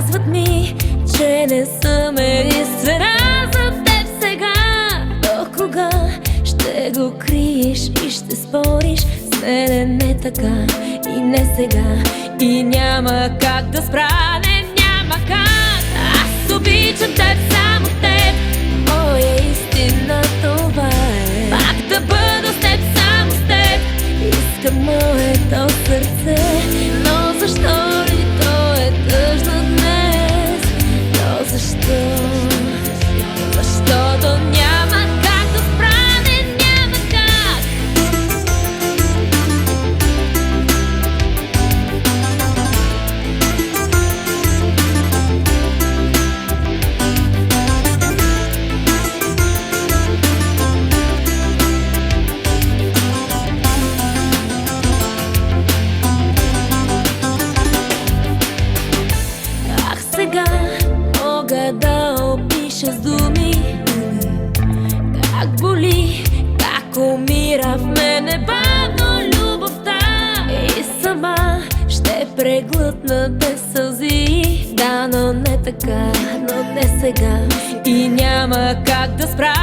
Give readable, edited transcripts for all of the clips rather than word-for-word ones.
Казват ми, че не съм единствена за теб сега. До кога ще го криеш и ще спориш с мене? Не така и не сега, и няма как да спра, няма как. Аз обичам теб, само теб, моя истина това е. Пак да бъда с теб, само с теб, искам моето сърце. Но защо ли то е тъжно днес? Но защо? Защото няма как да спра, няма как. Сега мога да опиша с думи как боли, как умира в мене бавно любовта. И сама ще преглътна без сълзи. Да, но не така, но не сега, и няма как да спра,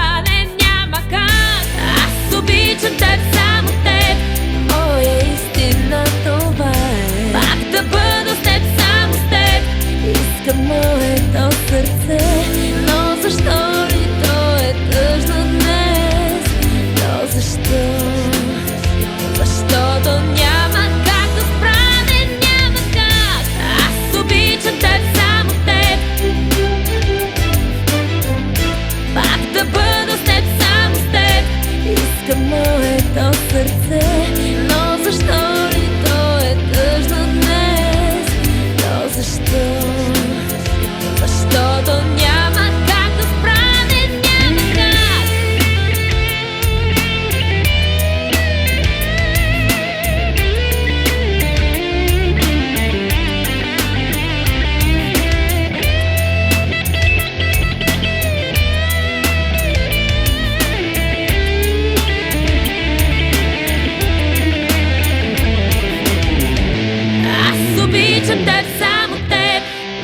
няма как. Аз обичам теб, само теб, моя истина това е. Пак да бъда с теб, само с теб, искам моето сърце. Но защо ли то е тъжно днес? Но защо? Защото няма как да спра, няма как. Аз обичам теб, само теб, пак да бъда с теб, само с теб, искам моето сърце. Но защо ли то е тъжно днес? Но защо? Защото няма как да спра, няма как. Аз обичам теб, само теб,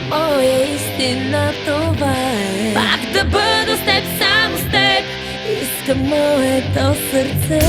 моя истина това е. Пак да бъда с теб, само с теб, искам моето сърце.